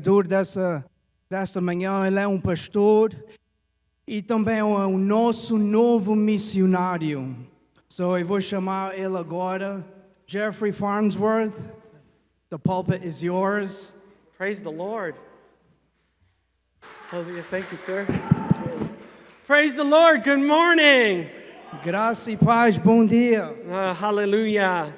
pregador dessa manhã, ele é um pastor e também é o nosso novo missionário. So eu vou chamar ele agora, Jeffrey Farnsworth. The pulpit is yours. Praise the Lord. Hallelujah. Thank you, sir. Praise the Lord. Good morning. Graça e paz, bom dia. Hallelujah.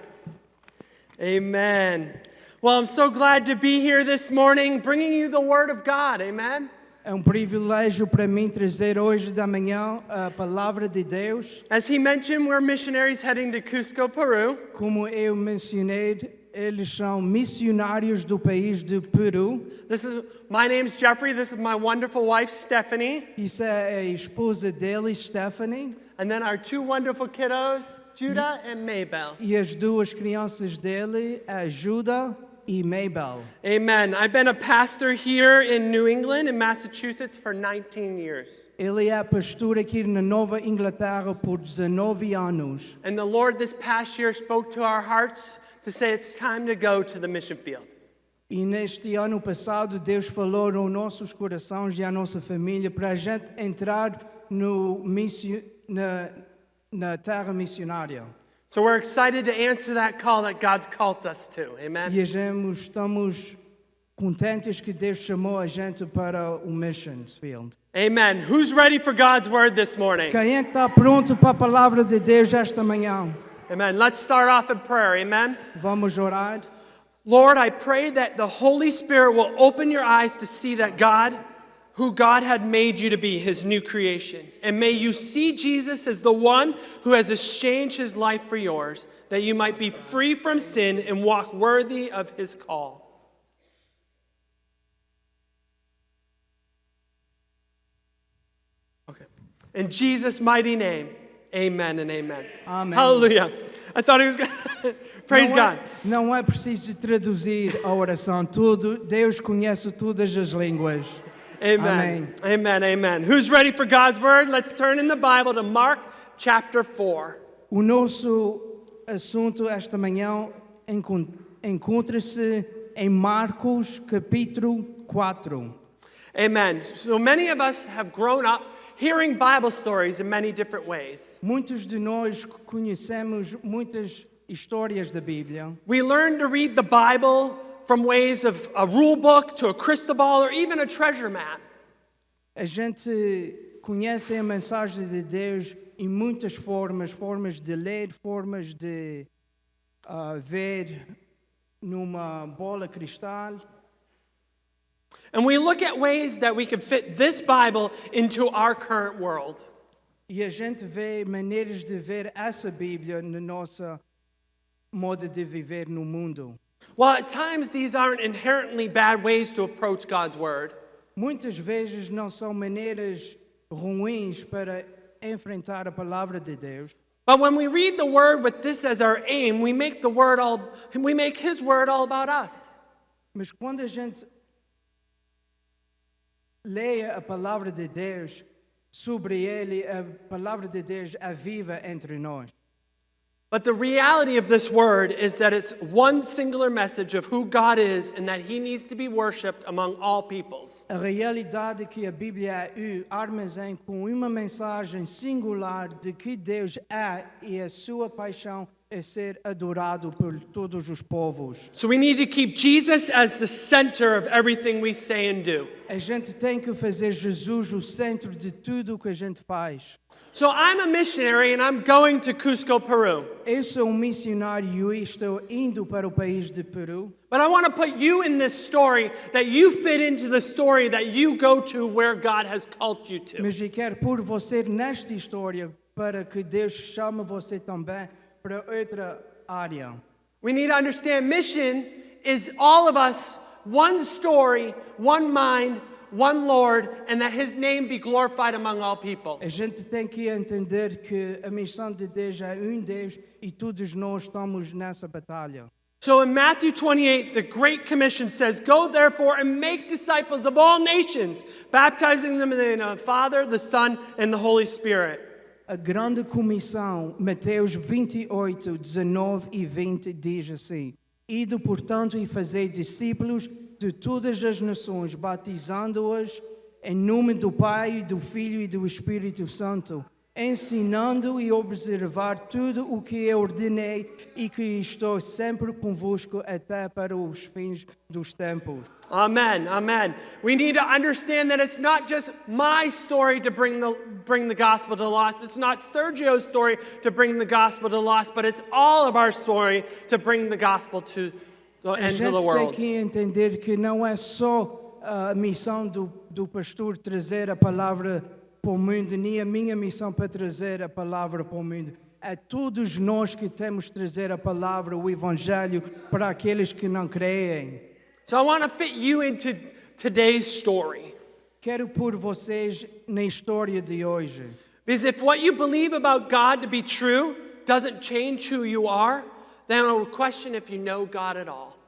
Amen. Well, I'm so glad to be here this morning bringing you the Word of God. Amen. É um privilégio para mim trazer hoje da manhã a palavra de Deus. As he mentioned, we're missionaries heading to Cusco, Peru. Como eu mencionei, eles são missionários do país de Peru. My name's Jeffrey. This is my wonderful wife, Stephanie. Isso é a esposa dele, Stephanie. And then our two wonderful kiddos, Judah and Maybell. E as duas crianças dele, a Judah e Maybell. Amen. I've been a pastor here in New England in Massachusetts for 19 years. Ele é pastor aqui na Nova Inglaterra por 19 anos. And the Lord this past year spoke to our hearts to say it's time to go to the mission field. E neste ano passado, Deus falou aos nossos corações e à nossa família para a gente entrar na terra missionária. So we're excited to answer that call that God's called us to. Amen. E estamos contentes que Deus chamou a gente para o missions field. Amen. Who's ready for God's word this morning? Quem é que está pronto para a palavra de Deus esta manhã? Amen. Let's start off in prayer. Amen. Vamos orar. Lord, I pray that the Holy Spirit will open your eyes to see that God, who God had made you to be, his new creation. And may you see Jesus as the one who has exchanged his life for yours, that you might be free from sin and walk worthy of his call. Okay. In Jesus' mighty name, amen and amen. Amen. Hallelujah. I thought he was going to... Praise God. Não é preciso traduzir a oração. Deus conhece todas as línguas. Amen. Amen. Amen. Who's ready for God's word? Let's turn in the Bible to Mark chapter 4. O nosso assunto esta manhã encontra-se em Marcos capítulo 4. Amen. So many of us have grown up hearing Bible stories in many different ways. Muitos de nós conhecemos muitas histórias da Bíblia. We learn to read the Bible from ways of a rule book to a crystal ball or even a treasure map. A gente conhece a mensagem de Deus em muitas formas de ler, formas de ver numa bola cristal. And we look at ways that we can fit this Bible into our current world. E a gente vê maneiras de ver essa Bíblia na nossa modo de viver no mundo. While at times these aren't inherently bad ways to approach God's word, Muitas vezes não são maneiras ruins para enfrentar a palavra de Deus. but when we read the word with this as our aim, we make his word all about us. Mas quando a gente leia a palavra de Deus sobre ele, a palavra de Deus é viva entre nós. But the reality of this word is that it's one singular message of who God is and that he needs to be worshipped among all peoples. A realidade é que a Bíblia armazém com uma mensagem singular de que Deus é e a sua paixão é ser adorado por todos os povos. So we need to keep Jesus as the center of everything we say and do. A gente tem que fazer Jesus o centro de tudo o que a gente faz. So I'm a missionary and I'm going to Cusco, Peru. Eu sou missionário e estou indo para o país de Peru. But I want to put you in this story that you fit into the story that you go to where God has called you to. Mas eu quero pôr você nesta história para que Deus chame você também para outra área. We need to understand mission is all of us, one story, one mind, one Lord, and that his name be glorified among all people. A gente tem que entender que a missão de Deus é Deus e todos nós estamos nessa batalha. So in Matthew 28, the Great Commission says, "Go therefore and make disciples of all nations, baptizing them in the name of the Father, the Son, and the Holy Spirit." A grande comissão, Mateus 28, 19 e 20 diz assim: Ide, portanto, e fazei discípulos de todas as nações, batizando-as em nome do Pai, do Filho e do Espírito Santo, ensinando e observar tudo o que eu ordenei e que estou sempre convosco até para os fins dos tempos. Amen, amen. We need to understand that it's not just my story to bring the gospel to the lost. It's not Sergio's story to bring the gospel to the lost, but it's all of our story to bring the gospel to the A ends gente of the tem world. que entender que não é só a missão do pastor trazer a palavra para o mundo, nem a minha missão para trazer a palavra para o mundo. É todos nós que temos de trazer a palavra, o Evangelho, para aqueles que não creem. So I want to fit you into today's story. Quero pôr vocês na história de hoje. Because if what you believe about God to be true doesn't change who you are, then I will question if you know God at all.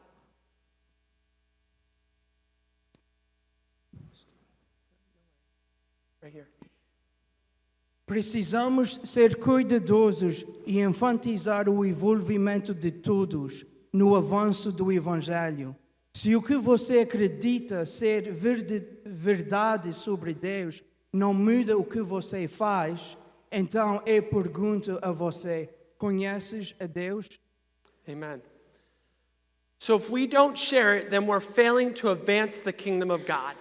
Right here. Precisamos ser cuidadosos e enfatizar o envolvimento de todos no avanço do Evangelho. Se o que você acredita ser verdade sobre Deus não muda o que você faz, então eu pergunto a você: conheces a Deus? Amen. So if we don't share it, then we're failing to advance the kingdom of God.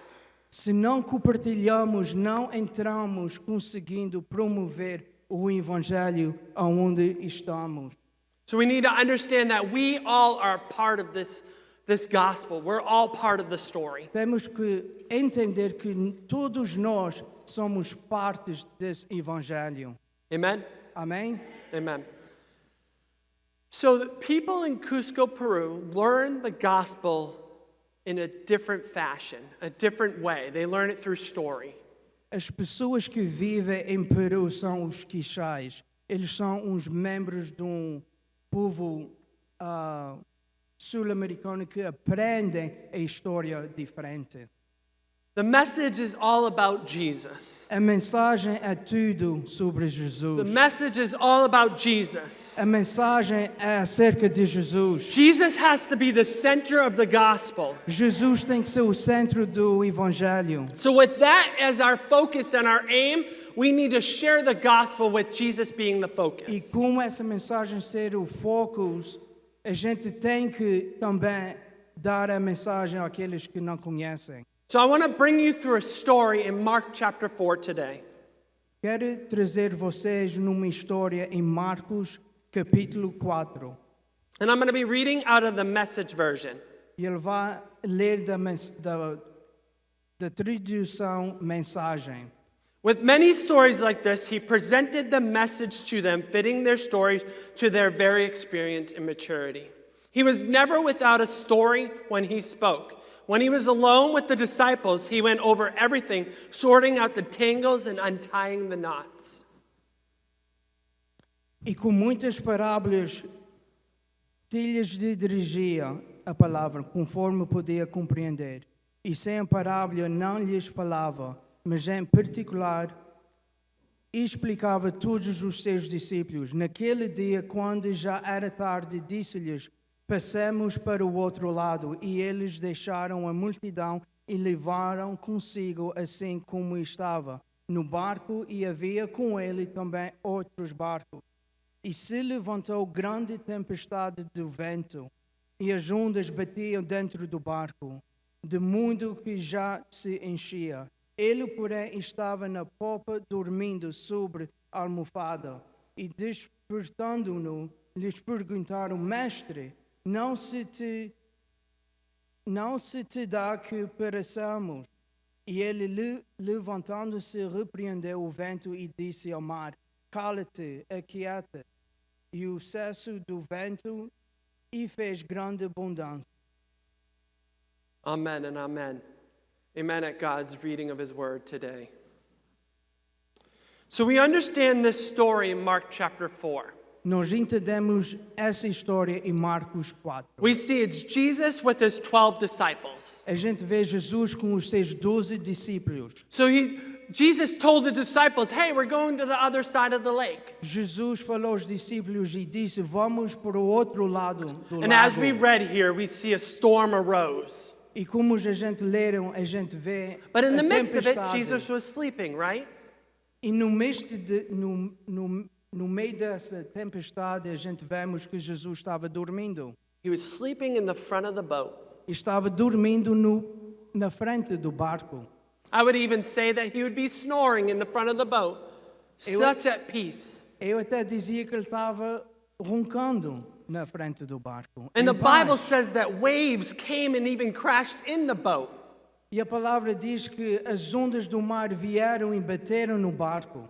Se não compartilhamos, não entramos conseguindo promover o Evangelho aonde estamos. So we need to understand that we all are part of this gospel. We're all part of the story. Temos que entender que todos nós somos partes desse Evangelho. Amen? Amém? Amen. So the people in Cusco, Peru, learn the gospel in a different fashion, a different way. They learn it through story. As pessoas que vivem em Peru são os quixais. Eles são os membros de povo sul-americano que aprendem a história diferente. The message is all about Jesus. A mensagem é tudo sobre The Jesus. message is all about Jesus. A mensagem é acerca de Jesus. Jesus has to be the center of the gospel. Jesus tem que ser o centro do Evangelho. So with that as our focus and our aim, we need to share the gospel with Jesus being the E focus. como essa mensagem ser o foco, a gente tem que também dar a mensagem àqueles que não conhecem. So I want to bring you through a story in Mark chapter 4 today. Quero trazer vocês numa história em Marcos, capítulo 4. And I'm going to be reading out of the Message version. E ele vai ler da tradução mensagem. With many stories like this, he presented the message to them, fitting their stories to their very experience and maturity. He was never without a story when he spoke. When he was alone with the disciples, he went over everything, sorting out the tangles and untying the knots. E com muitas parábolas, lhes dirigia a palavra, conforme podia compreender. E sem a parábola não lhes falava, mas em particular explicava a todos os seus discípulos. Naquele dia, quando já era tarde, disse-lhes: passemos para o outro lado. E eles deixaram a multidão e levaram consigo, assim como estava, no barco, e havia com ele também outros barcos. E se levantou grande tempestade de vento, e as ondas batiam dentro do barco, de modo que já se enchia. Ele, porém, estava na popa, dormindo sobre a almofada. E despertando-no, lhes perguntaram: Mestre, não se te dá que pereçamos? E ele, levantando-se, repreendeu o vento e disse ao mar: cala-te, aquieta. E o cessou do vento e fez grande abundância. Amen and amen. Amen at God's reading of his word today. So we understand this story in Mark chapter 4. Nós entendemos essa história em Marcos 4. We see it's Jesus with his 12 disciples. A gente vê Jesus com os seus 12 discípulos. So Jesus told the disciples, hey, we're going to the other side of the lake. Jesus falou aos discípulos e disse: vamos para o outro lado do And as we lago. read here, we see a storm arose. E como a gente leram, a gente vê But in a the midst of it, tempestade. Jesus was sleeping, right? E no meio dessa tempestade, a gente vemos que Jesus estava dormindo. He was sleeping in the front of the boat. Estava dormindo na frente do barco. I would even say that he would be snoring in the front of the boat, such at peace. Eu até dizia que ele estava roncando na frente do barco. And em the Bible paz. says that waves came and even crashed in the boat. E a palavra diz que as ondas do mar vieram e bateram no barco.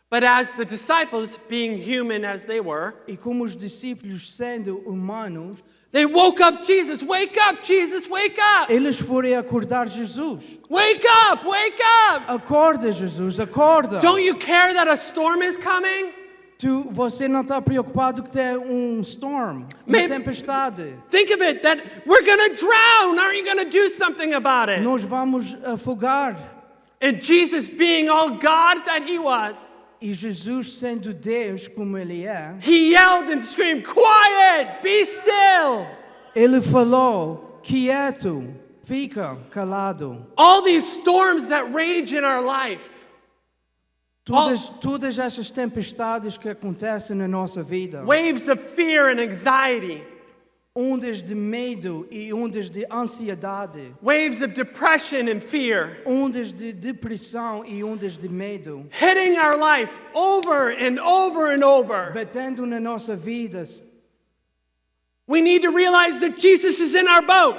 But as the disciples, being human as they were, E como os discípulos, sendo humanos, they woke up Jesus. Wake up, Jesus, wake up. eles foram acordar Jesus. Wake up, wake up. Acorda, Jesus, acorda. Don't you care that a storm is coming? Você não está preocupado que tem storm, uma Maybe- tempestade. Think of it, that we're going to drown. Aren't you going to do something about it? Nós vamos afogar. And Jesus, being all God that he was, E Jesus, sendo Deus como Ele é, he yelled and screamed, quiet, be still. Ele falou, quieto, fica calado. All these storms that rage in our life, Todas essas tempestades que acontecem na nossa vida, waves of fear and anxiety, ondas de medo e ondas de ansiedade, waves of depression and fear, ondas de depressão e ondas de medo, hitting our life over and over and over. batendo na nossa vida, We need to realize that Jesus is in our boat.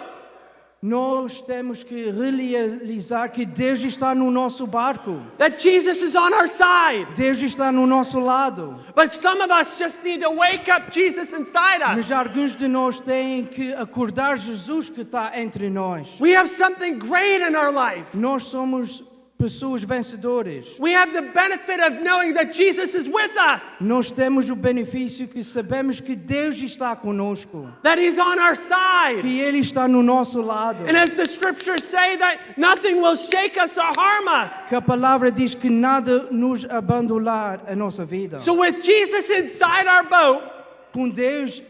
nós temos que realizar que Deus está no nosso barco. That Jesus is on our side. Deus está no nosso lado. But some of us just need to wake up Jesus inside us. Mas alguns de nós têm que acordar Jesus que está entre nós. We have something great in our life. Nós somos pessoas vencedoras. We have the benefit of knowing that Jesus is with us. Nós temos o benefício que sabemos que Deus está conosco, That he's on our side. que Ele está no nosso lado. And as the scriptures say, that nothing will shake us or harm us. Que a palavra diz que nada nos abandonar a nossa vida. So with Jesus inside our boat, Com Deus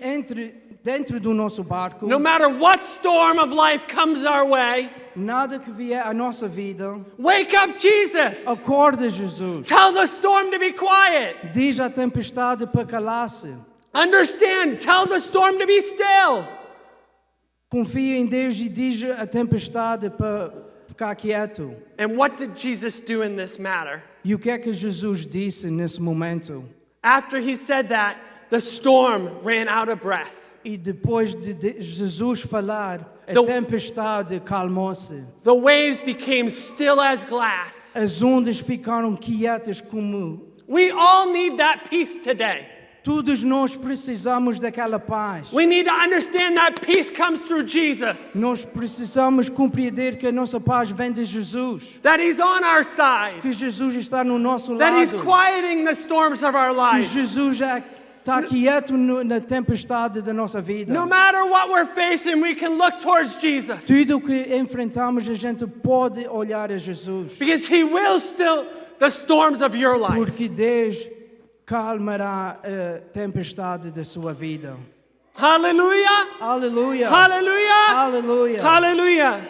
dentro do nosso barco, no matter what storm of life comes our way, nada que vier à nossa vida, wake up Jesus. acorda Jesus. Tell the storm to be quiet. Diz à tempestade para calar-se. Understand, tell the storm to be still. Confia em Deus e diz à tempestade para ficar quieto. And what did Jesus do in this matter? E o que é que Jesus disse nesse momento? After he said that, the storm ran out of breath. E depois de Jesus falar, a The- tempestade calmou-se. The waves became still as glass. As ondas ficaram quietas como... We all need that peace today. Todos nós precisamos daquela paz. We need to understand that peace comes through Jesus. Nós precisamos compreender que a nossa paz vem de Jesus. That he's on our side. Que Jesus está no nosso That he's lado. quieting the storms of our Que life. Jesus já está quieto na tempestade da nossa vida. No matter what we're facing, we can look towards Jesus. Tudo o que enfrentamos, a gente pode olhar a Jesus. Because he will still the storms of your life. Porque Deus calmará a tempestade da sua vida. Hallelujah. Aleluia. Hallelujah. Aleluia. Hallelujah.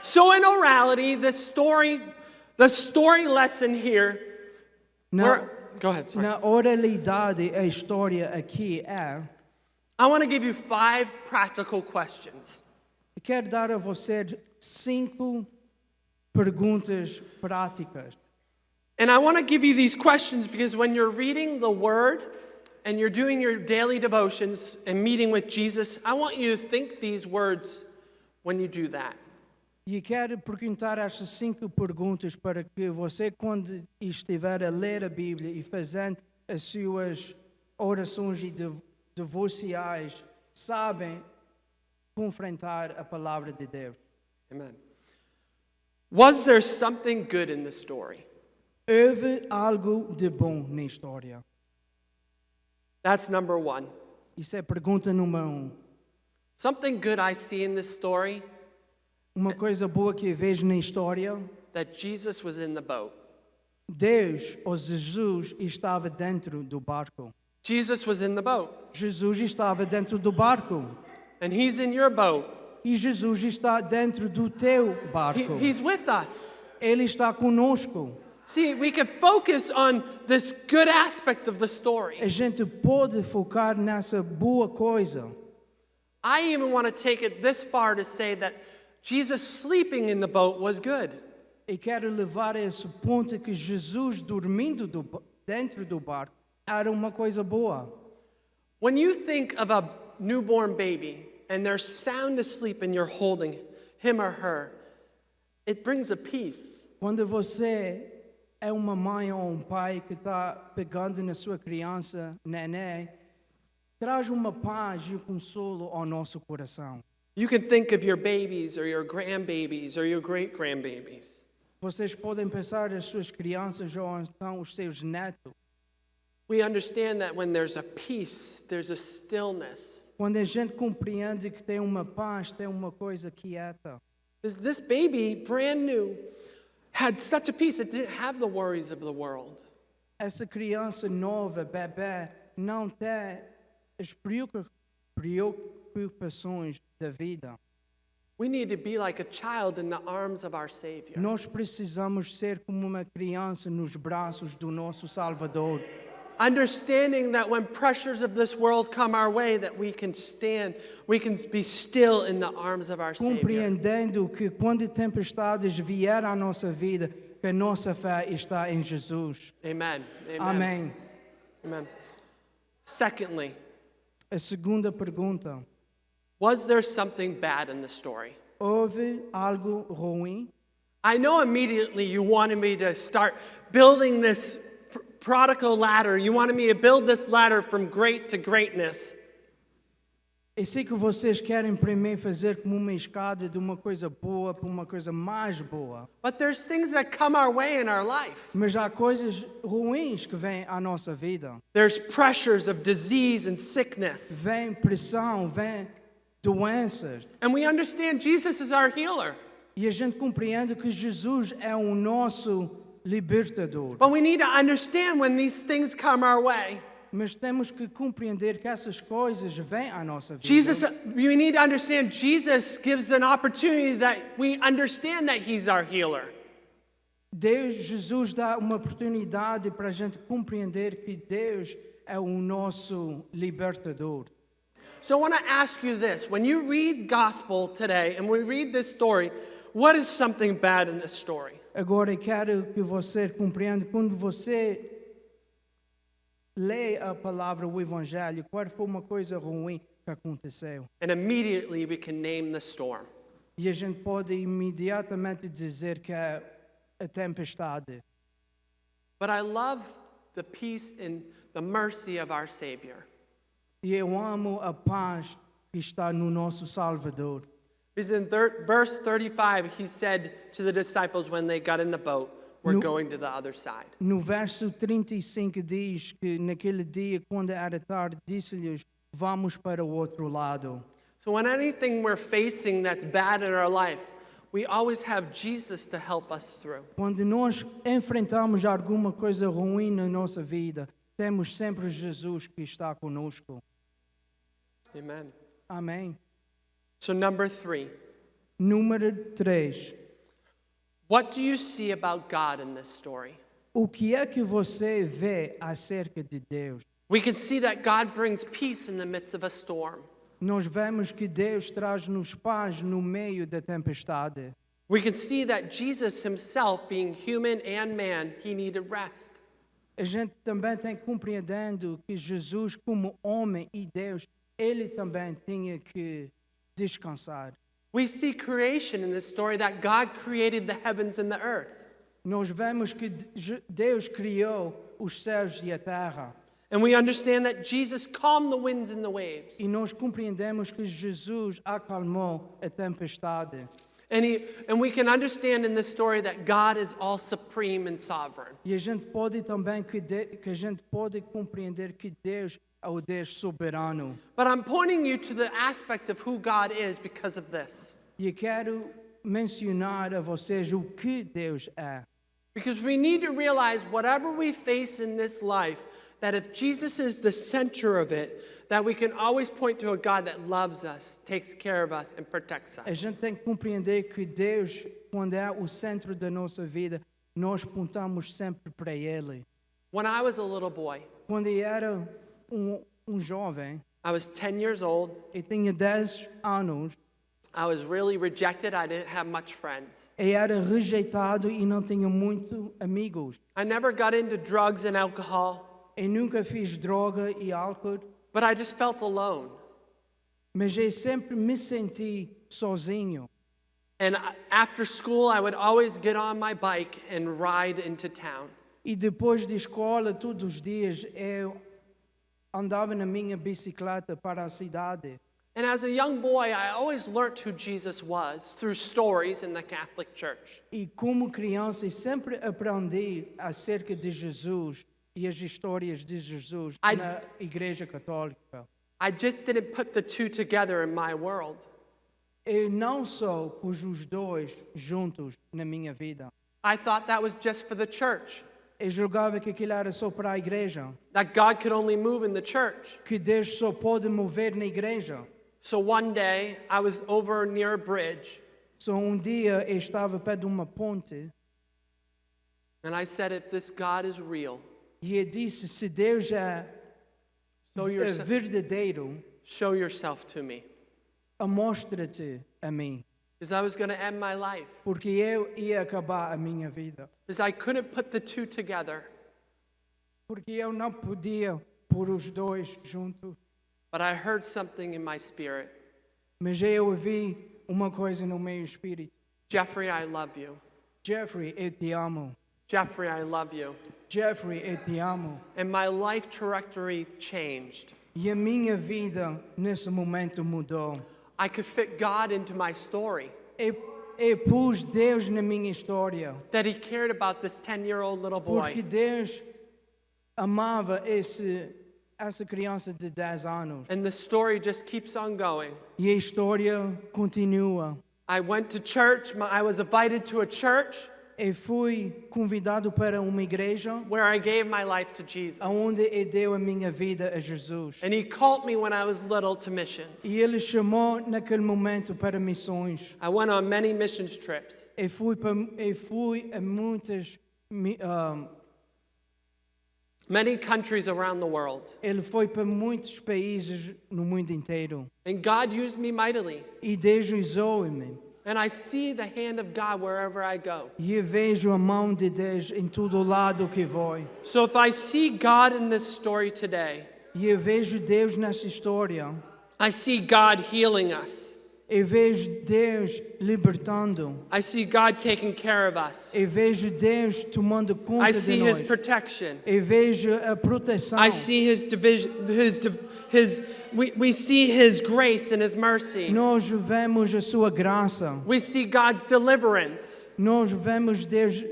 So in orality, the story lesson here. Go ahead. Sorry. Na oralidade, a história aqui é... I want to give you 5 practical questions. Eu quero dar a você 5 perguntas práticas. And I want to give you these questions because when you're reading the Word and you're doing your daily devotions and meeting with Jesus, I want you to think these words when you do that. E quero perguntar estas 5 perguntas para que você, quando estiver a ler a Bíblia e fazendo as suas orações e devocionais, sabem confrontar a palavra de Deus. Amen. Was there something good in the story? Houve algo de bom na história? That's number 1. Isso é pergunta número 1. Something good I see in this story, Uma coisa boa que eu vejo na história, that Jesus was in the boat. Deus, ou Jesus, estava dentro do barco. Jesus was in the boat. Jesus estava dentro do barco. And he's in your boat. E Jesus está dentro do teu barco. He's with us. Ele está conosco. See, we can focus on this good aspect of the story. A gente pode focar nessa boa coisa. I even want to take it this far to say that Jesus sleeping in the boat was good. E quero levar a esse ponto que Jesus dormindo dentro do barco era uma coisa boa. When you think of a newborn baby and they're sound asleep and you're holding him or her, it brings a peace. Quando você é uma mãe ou um pai que está pegando na sua criança, neném, traz uma paz e um consolo ao nosso coração. You can think of your babies or your grandbabies or your great-grandbabies. Vocês podem pensar as suas crianças ou então os seus netos. We understand that when there's a peace, there's a stillness. Quando a gente compreende que tem uma paz, tem uma coisa quieta. This baby, brand new, had such a peace. It didn't have the worries of the world. Essa criança nova, bebê, não tem as preocupações da vida. We need to be like a child in the arms of our Savior. Nós precisamos ser como uma criança nos braços do nosso Salvador. Understanding that when pressures of this world come our way, that we can stand, we can be still in the arms of our Savior. Compreendendo que quando tempestades vierem à nossa vida, que a nossa fé está em Jesus. Amen. Amen. Amém. Amen. Secondly, A segunda pergunta. was there something bad in the story? Houve algo ruim? I know immediately you wanted me to start building this prodigal ladder. You wanted me to build this ladder from great to greatness. Eu sei que vocês querem primeiro fazer como uma escada de uma coisa boa para uma coisa mais boa. But there's things that come our way in our life. Mas há coisas ruins que vêm à nossa vida. There's pressures of disease and sickness. Vem pressão, vem doenças. And we understand Jesus is our healer. E a gente compreende que Jesus é o nosso libertador. But we need to understand when these things come our way. Mas temos que compreender que essas coisas vêm à nossa vida. We need to understand Jesus gives an opportunity that we understand that he's our healer. Jesus dá uma oportunidade para a gente compreender que Deus é o nosso libertador. So I want to ask you this. When you read gospel today and we read this story, what is something bad in this story? Agora eu quero que você compreenda, quando você lê a palavra, o Evangelho, qual foi uma coisa ruim que aconteceu? And immediately we can name the storm. E a gente pode imediatamente dizer que é a tempestade. But I love the peace and the mercy of our Savior. E eu amo a paz que está no nosso Salvador. Because in verse 35, he said to the disciples when they got in the boat, we're going to the other side. No verso 35 diz que naquele dia, quando era tarde, disse-lhes, vamos para o outro lado. So when anything we're facing that's bad in our life, we always have Jesus to help us through. Quando nós enfrentamos alguma coisa ruim na nossa vida, temos sempre Jesus que está conosco. Amen. Amém. So number 3, Número 3. what do you see about God in this story? O que é que você vê acerca de Deus? We can see that God brings peace in the midst of a storm. Nós vemos que Deus traz-nos paz no meio da tempestade. We can see that Jesus himself, being human and man, he needed rest. A gente também tem compreendendo que Jesus, como homem e Deus, ele também tinha que descansar. We see creation in this story that God created the heavens and the earth. Nós vemos que Deus criou os céus e a terra. And we understand that Jesus calmed the winds and the waves. E nós compreendemos que Jesus acalmou a tempestade. And we can understand in this story that God is all supreme and sovereign. E a gente pode também que a gente pode compreender que Deus é o Deus soberano. But I'm pointing you to the aspect of who God is because of this. E eu quero mencionar a vocês o que Deus é. Because we need to realize whatever we face in this life, that if Jesus is the center of it, that we can always point to a God that loves us, takes care of us, and protects A us. gente tem que compreender que Deus, quando é o centro da nossa vida, nós apontamos sempre para Ele. When I was a little boy, Quando eu era jovem, I was 10 years old. eu tinha 10 anos, I was really rejected. I didn't have much friends. eu era rejeitado e não tinha muitos amigos. I never got into drugs and alcohol, Eu nunca fiz droga e álcool, but I just felt alone. mas eu sempre me senti sozinho. And after school, I would always get on my bike and ride into town. E depois de escola, todos os dias, eu andava na minha bicicleta para a cidade. And as a young boy, I always learned who Jesus was through stories in the Catholic Church. E como criança, eu sempre aprendi acerca de Jesus e as histórias de Jesus na Igreja Católica. I just didn't put the two together in my world. Eu não só pus os dois juntos na minha vida. I thought that was just for the church, Eu julgava que aquilo era só para a igreja, that God could only move in the church. que Deus só pode mover na igreja. So one day, I was over near a bridge, Só dia eu estava perto de uma ponte and I said, if this God is real, e eu disse, se Deus é verdadeiro, show yourself to me. mostra-te a mim. Because I was going to end my life. Porque eu ia acabar a minha vida. Because I couldn't put the two together. Porque eu não podia pôr os dois juntos. But I heard something in my spirit. Mas eu ouvi uma coisa no meu espírito. Jeffrey, I love you. Jeffrey, eu te amo. Jeffrey, I love you. Jeffrey, eu te amo. And my life trajectory changed. E a minha vida nesse momento mudou. I could fit God into my story. Eu pus Deus na minha história. That He cared about this 10-year-old little boy. Porque Deus amava essa criança de 10 anos. And the story just keeps on going. E a história continua. I went to church. I was invited to a church Eu fui convidado para uma igreja where I gave my life to Jesus. onde eu dei a minha vida a Jesus. And He called me when I was little to missions. E Ele chamou naquele momento para missões. I went on many missions trips. Eu fui a muitas... Many countries around the world. Ele foi para muitos países no mundo inteiro. And God used me mightily. E Deus usou-me. And I see the hand of God wherever I go. E eu vejo a mão de Deus em todo lado que vou. So if I see God in this story today, E eu vejo Deus nessa história. I see God healing us. Eu vejo Deus libertando. I see God taking care of us. Eu vejo Deus tomando conta I de see nós. His protection. Eu vejo a proteção. I see His division, we see His grace and His mercy. Nós vemos a sua graça. We see God's deliverance. Nós vemos Deus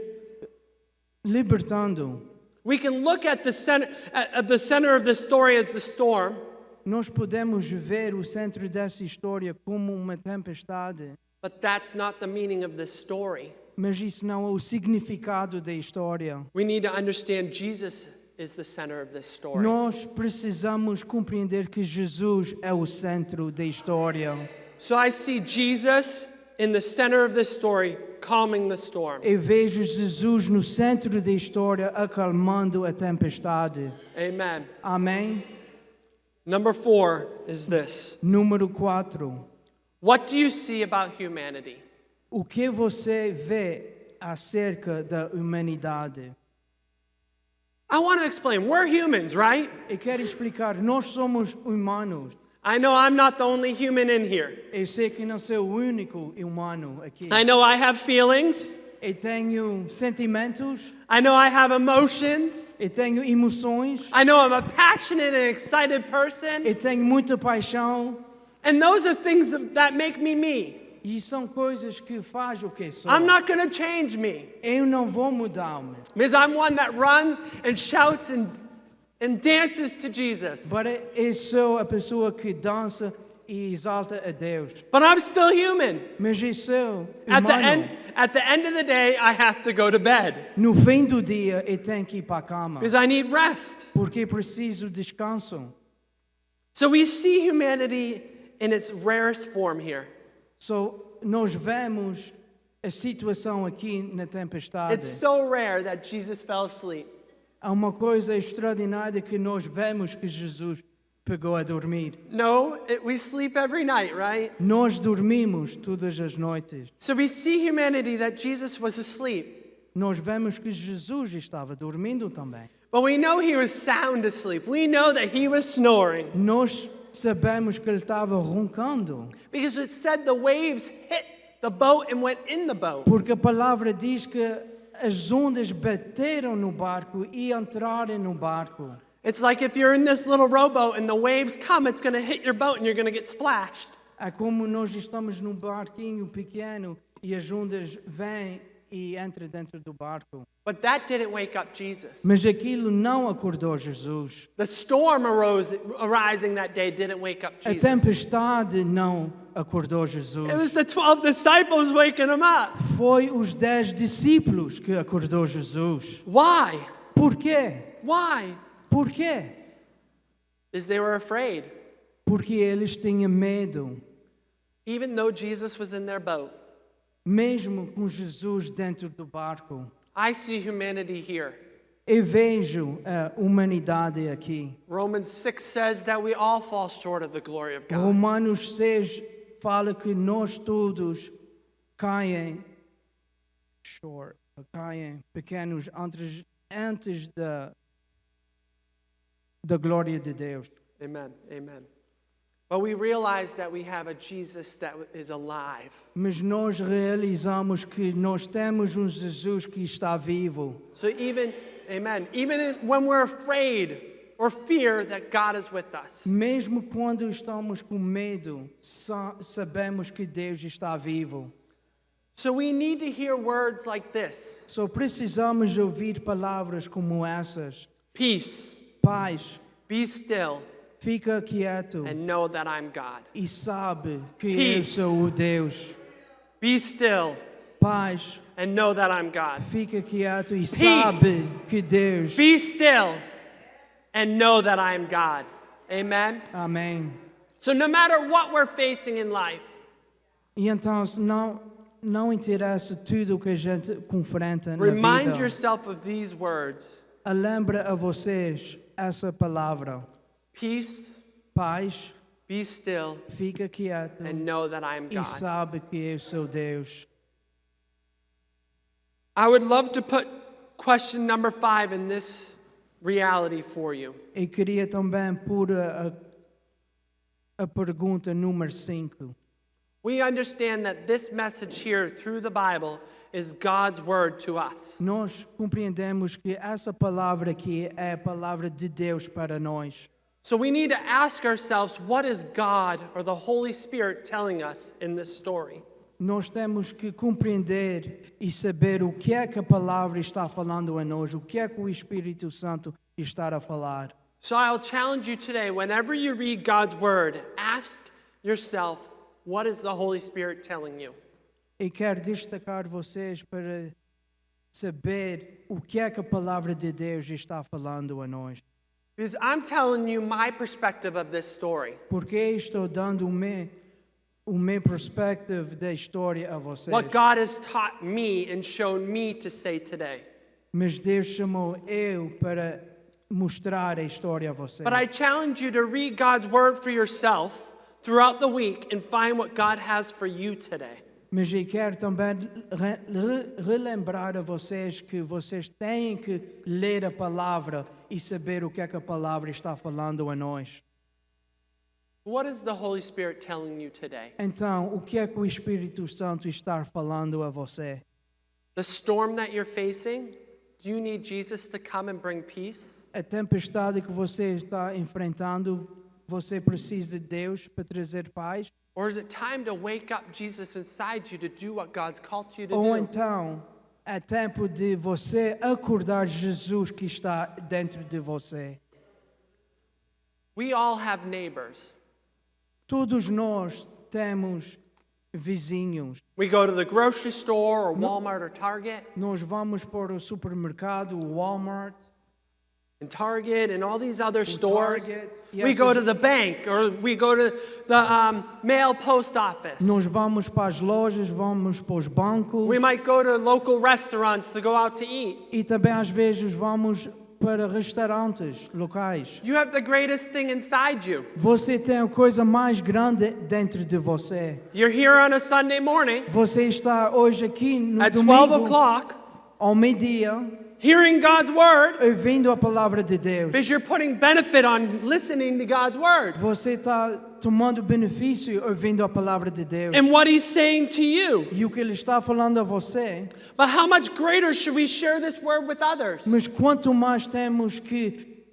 libertando. We can look at the center of the story as the storm. Nós podemos ver o centro dessa história como uma tempestade, But that's not the meaning of this story. mas isso não é o significado da história. We need to understand Jesus is the center of this story. Nós precisamos compreender que Jesus é o centro da história. So I see Jesus in the center of this story, calming the storm. Eu vejo Jesus no centro da história, acalmando a tempestade. Amen. Amém? Number 4 is this. Número 4. What do you see about humanity? O que você vê acerca da humanidade? I want to explain. We're humans, right? Eu quero explicar, nós somos humanos. I know I'm not the only human in here. Eu sei que não sou o único humano aqui. I know I have feelings. Eu tenho sentimentos, I know I have emotions. eu tenho emoções, I know I'm a passionate and excited person. eu tenho muita paixão. And those are things that make me me. E são coisas que fazem o que sou. I'm not going to change me. Eu não vou mudar-me. Because I'm one that runs and shouts and dances to Jesus. Mas eu sou a pessoa que dança e exalta a Deus. But I'm still human. Mas eu sou At humano. the end of the day, I have to go to bed No fim do dia, eu tenho que ir para a cama. because I need rest. Porque preciso de descanso. So we see humanity in its rarest form here. Nós vemos a situação aqui na tempestade. It's so rare that Jesus fell asleep. Há uma coisa extraordinária que nós vemos que Jesus pegou a dormir. No, we sleep every night, right? Nós dormimos todas as noites. So we see humanity that Jesus was asleep. Nós vemos que Jesus estava dormindo também. But we know he was sound asleep. We know that he was snoring. Nós sabemos que ele estava roncando. Because it said the waves hit the boat and went in the boat. Porque a palavra diz que as ondas bateram no barco e entraram no barco. It's like if you're in this little rowboat and the waves come, it's going to hit your boat and you're going to get splashed. É como nós estamos num barquinho pequeno e as ondas vêm e entram dentro do barco. But that didn't wake up Jesus. Mas aquilo não acordou Jesus. The storm arising that day didn't wake up A Jesus. tempestade não acordou Jesus. It was the 12 disciples waking him up. Foi os 10 discípulos que acordou Jesus. Why? Por quê? Why? Por quê? Because they were afraid. Porque eles tinham medo. Even though Jesus was in their boat. Mesmo com Jesus dentro do barco. I see humanity here. Eu vejo a humanidade aqui. Romans 6 says that we all fall short of the glory of God. Romanos 6 fala que nós todos caem pequenos antes da glória de Deus. Amen. Amen. But we realize that we have a Jesus that is alive. Mas nós realizamos que nós temos um Jesus que está vivo. So even when we're afraid or fear that God is with us. Mesmo quando estamos com medo, sabemos que Deus está vivo. So we need to hear words like this. Só precisamos ouvir palavras como essas. Peace. Paz, Be still fica quieto and know that I'm God. e sabe que Peace. eu sou o Deus. Be still Paz, and know that I'm God. fica quieto e sabe que Deus. Be still and know that I am God. Amen. Amém. So no matter what we're facing in life, E então não interessa tudo o que a gente confronta na remind vida. yourself of these words. Lembra a vocês essa palavra. Peace, Paz, be still, fica quieto and know that I am e God. sabe que eu sou Deus. I would love to put question number 5 in this reality for you. Eu queria também pôr a pergunta número 5. We understand that this message here through the Bible is God's word to us. Nós compreendemos que essa palavra aqui é a palavra de Deus para nós. So we need to ask ourselves, what is God or the Holy Spirit telling us in this story? Nós temos que compreender e saber o que é que a palavra está falando a nós, o que é que o Espírito Santo está a falar. So I'll challenge you today, whenever you read God's word, ask yourself, what is the Holy Spirit telling you? E quero destacar vocês para saber o que é que a palavra de Deus está falando a nós. Because I'm telling you my perspective of this story. Porque eu estou dando o meu perspective da história a vocês. What God has taught me and shown me to say today. Mas Deus chamou eu para mostrar a história a vocês. But I challenge you to read God's word for yourself throughout the week and find what God has for you today. Mas eu quero também relembrar a vocês que vocês têm que ler a palavra e saber o que é que a palavra está falando a nós. What is the Holy Spirit telling you today? Então, o que é que o Espírito Santo está falando a você? The storm that you're facing, do you need Jesus to come and bring peace? A tempestade que você está enfrentando, você precisa de Deus para trazer paz? Or is it time to wake up Jesus inside you to do what God's called you to Ou do? então, é tempo de você acordar Jesus que está dentro de você. We all have neighbors. Todos nós temos vizinhos. We go to the grocery store or Walmart or Target. Nós vamos para o supermercado, o Walmart. And Target and all these other stores. Target, We yes, go there's- to the bank or we go to the mail post office. Nós vamos para as lojas, vamos para os bancos. We might go to local restaurants to go out to eat. E também às vezes vamos para restaurantes locais. You have the greatest thing inside you. Você tem a coisa mais grande dentro de você. You're here on a Sunday morning Você está hoje aqui no at 12 domingo, o'clock ao meio-dia, hearing God's word ouvindo a palavra de Deus. because you're putting benefit on listening to God's word Você está tomando benefício ouvindo a palavra de Deus. and what He's saying to you. E o que Ele está falando a você. But how much greater should we share this word with others? Mas quanto mais temos que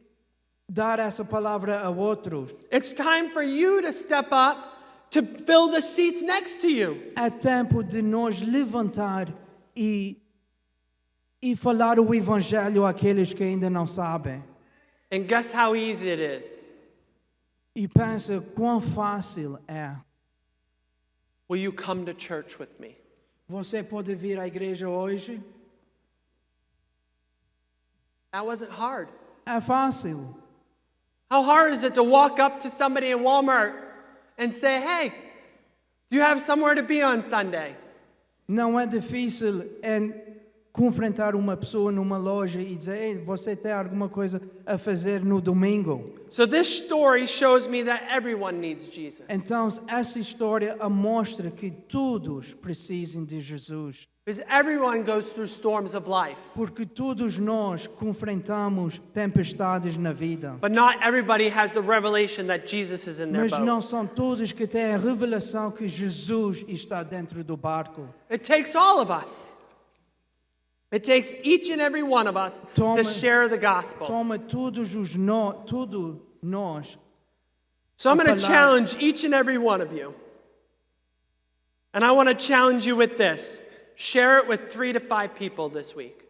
dar essa palavra a outros. It's time for you to step up to fill the seats next to you. É tempo de nós levantar e falar o evangelho àqueles que ainda não sabem. And guess how easy it is? E pensa quão fácil é. Will you come to church with me? Você pode vir à igreja hoje? That wasn't hard. É fácil. How hard is it to walk up to somebody in Walmart and say, hey, do you have somewhere to be on Sunday? Não é difícil confrontar uma pessoa numa loja e dizer: Ei, você tem alguma coisa a fazer no domingo? So this story shows me that everyone needs Jesus. Então, essa história mostra que todos precisam de Jesus. Because everyone goes through storms of life. Porque todos nós confrontamos tempestades na vida. But not everybody has the revelation that Jesus is in their Mas não boat. são todos que têm a revelação que Jesus está dentro do barco. It takes all of us. It takes each and every one of us to share the gospel. Toma todos nós. So I'm going to falar. challenge each and every one of you. And I want to challenge you with this. Share it with 3 to 5 people this week.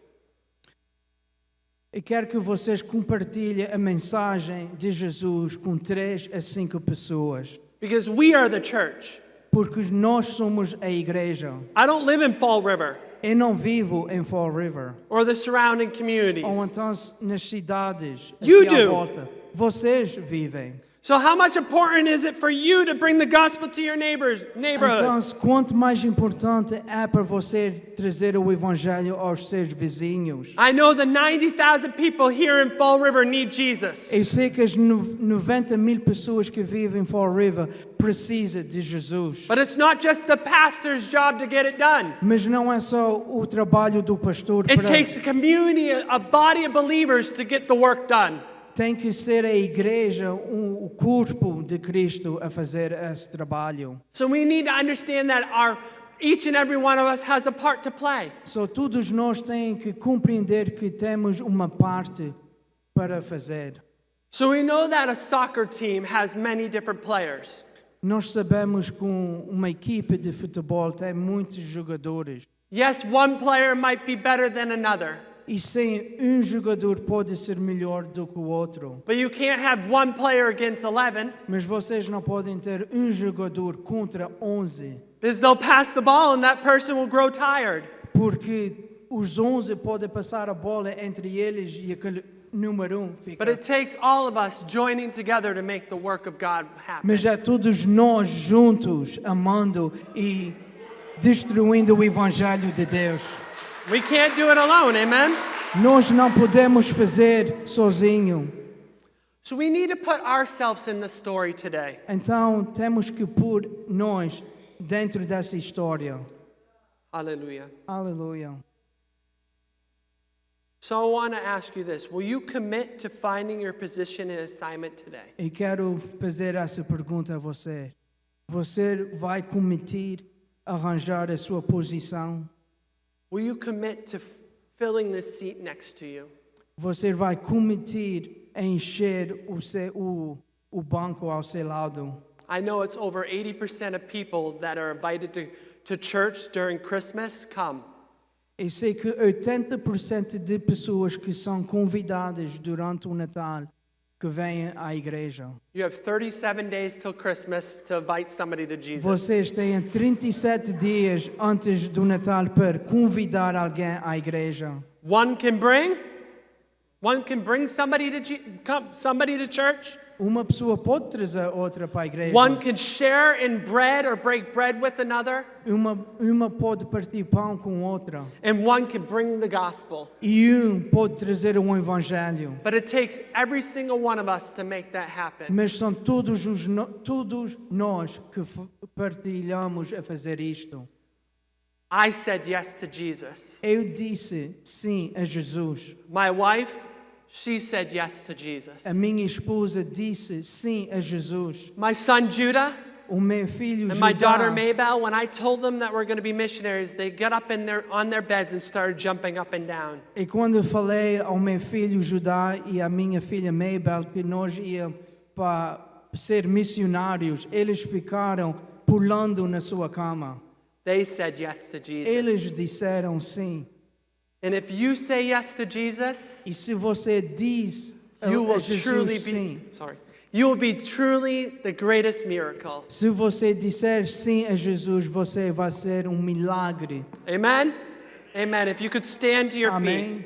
E quero que vocês compartilhem a mensagem de Jesus com 3 a 5 pessoas. Because we are the church. Porque nós somos a igreja. I don't live in Fall River Eu não vivo em Fall River. or the surrounding communities. Ou então nas cidades You aqui à do. volta. Vocês vivem. So how much important is it for you to bring the gospel to your neighborhood? Então, quanto mais importante é para você trazer o evangelho aos seus vizinhos. I know the 90,000 people here in Fall River need Jesus. Eu sei que as 90,000 pessoas que vivem em Fall River precisam de Jesus. But it's not just the pastor's job to get it done. Mas não é só o trabalho do pastor It para... takes a community, a body of believers to get the work done. Tem que ser a igreja, o corpo de Cristo a fazer esse trabalho. So we need to understand that each and every one of us has a part to play. Só todos nós temos que compreender que temos uma parte para fazer. So we know that a soccer team has many different players. Nós sabemos que uma equipe de futebol tem muitos jogadores. Yes, one player might be better than another. E sim, jogador pode ser melhor do que o outro. But you can't have one player against 11 Mas vocês não podem ter jogador contra 11. because they'll pass the ball and that person will grow tired. Porque os 11 podem passar a bola entre eles e aquele número 1 fica. But it takes all of us joining together to make the work of God happen. Mas é todos nós juntos, amando e destruindo o evangelho de Deus. We can't do it alone, amen? Nós não podemos fazer sozinho. So we need to put ourselves in the story today. Então temos que pôr nós dentro dessa história. Hallelujah. Aleluia. So I want to ask you this. Will you commit to finding your position and assignment today? E quero fazer essa pergunta a você. Você vai cometer arranjar a sua posição? Will you commit to filling the seat next to you? Você vai cometer a encher o banco ao seu lado? I know it's over 80% of people that are invited to church during Christmas come. Eu sei que 80% de pessoas que são convidadas durante o Natal que venham à igreja. You have 37 days till Christmas to invite somebody to Jesus. Vocês têm 37 dias antes do Natal para convidar alguém à igreja. One can bring somebody to church. Uma pessoa pode trazer outra para a igreja. One can share in bread or break bread with another. Uma pode partir pão com outra. And one can bring the gospel. E pode trazer um evangelho. But it takes every single one of us to make that happen. Mas são todos nós que partilhamos a fazer isto. I said yes to Jesus. Eu disse sim a Jesus. My wife, she said yes to Jesus. A minha esposa disse sim a Jesus. My son Judah O meu filho and my daughter Judá, Maybell, when I told them that we're going to be missionaries, they got up on their beds and started jumping up and down. e quando eu falei ao meu filho Judá e à minha filha Maybell que nós íamos para ser missionários, eles ficaram pulando na sua cama. They said yes to Jesus. Eles disseram sim. And if you say yes to Jesus, E se você diz you a will truly Jesus sim, you will be truly the greatest miracle. se você disser sim a Jesus, você vai ser milagre. Amen? Amen. If you could stand to your feet. Amém.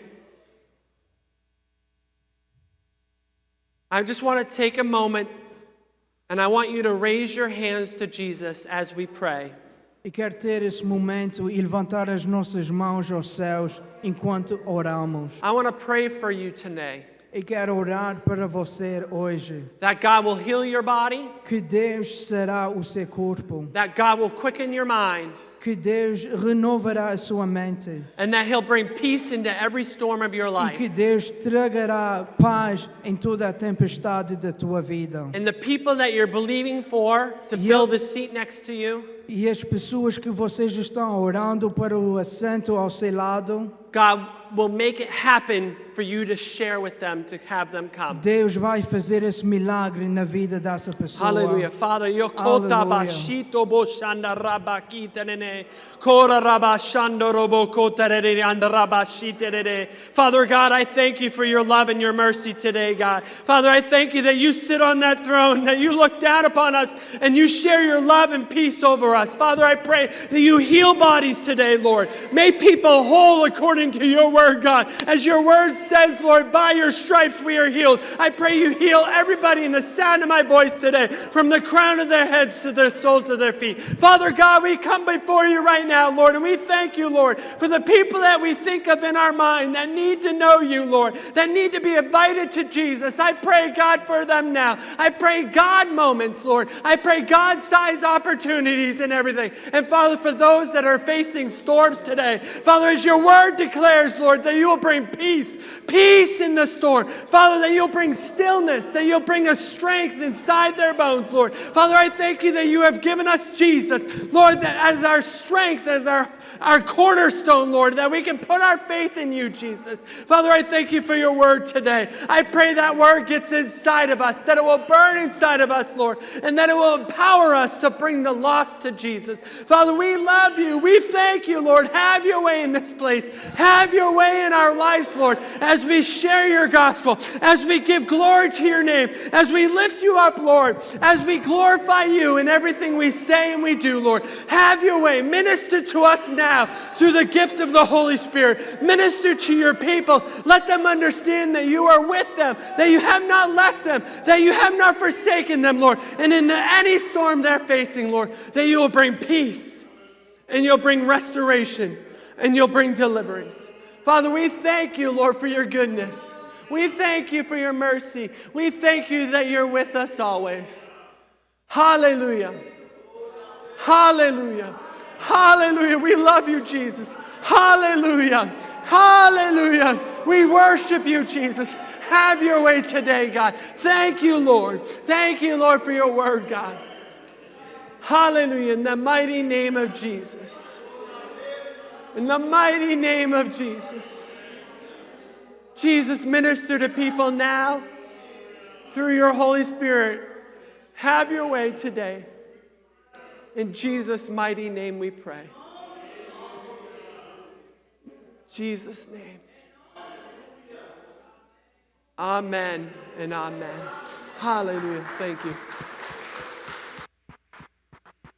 I just want to take a moment and I want you to raise your hands to Jesus as we pray. E quero ter esse momento e levantar as nossas mãos aos céus enquanto oramos. I want to pray for you today E quero orar para você hoje. that God will heal your body, Que Deus será o seu corpo. that God will quicken your mind, Que Deus renovará a sua mente. and that He'll bring peace into every storm of your E que life. Deus tragará paz em toda a tempestade da tua vida. And the people that you're believing for to fill the seat next to you, E as pessoas que vocês estão orando para o assento ao seu lado, God will make it happen for you to share with them, to have them come. Deus vai fazer esse milagre na vida dessa pessoa. Hallelujah. Father, yokota bashito boshanda rabakita nene. Kora rabashando robokota rere anda rabashite rere. Father God, I thank you for your love and your mercy today, God. Father, I thank you that you sit on that throne, that you look down upon us, and you share your love and peace over us. Father, I pray that you heal bodies today, Lord. Make people whole according to your word, God. As your word says, Lord, by your stripes we are healed. I pray you heal everybody in the sound of my voice today, from the crown of their heads to the soles of their feet. Father God, we come before you right now, Lord, and we thank you, Lord, for the people that we think of in our mind that need to know you, Lord, that need to be invited to Jesus. I pray, God, for them now. I pray God moments, Lord. I pray God-sized opportunities and everything. And Father, for those that are facing storms today, Father, as your word declares, Lord, that you will bring peace in the storm. Father, that you'll bring stillness, that you'll bring a strength inside their bones, Lord. Father, I thank you that you have given us Jesus, Lord, that as our strength, as our cornerstone, Lord, that we can put our faith in you, Jesus. Father, I thank you for your word today. I pray that word gets inside of us, that it will burn inside of us, Lord, and that it will empower us to bring the lost to Jesus. Father, we love you. We thank you, Lord. Have your way in this place. Have your way in our lives, Lord, as we share your gospel, as we give glory to your name, as we lift you up, Lord, as we glorify you in everything we say and we do, Lord. Have your way. Minister to us now through the gift of the Holy Spirit. Minister to your people. Let them understand that you are with them, that you have not left them, that you have not forsaken them, Lord. And in any storm they're facing, Lord, that you will bring peace and you'll bring restoration and you'll bring deliverance. Father, we thank you, Lord, for your goodness. We thank you for your mercy. We thank you that you're with us always. Hallelujah. Hallelujah. Hallelujah. We love you, Jesus. Hallelujah. Hallelujah. We worship you, Jesus. Have your way today, God. Thank you, Lord. Thank you, Lord, for your word, God. Hallelujah. In the mighty name of Jesus. In the mighty name of Jesus. Jesus, minister to people now through your Holy Spirit. Have your way today. In Jesus' mighty name we pray. Jesus' name. Amen and amen. Hallelujah. Thank you.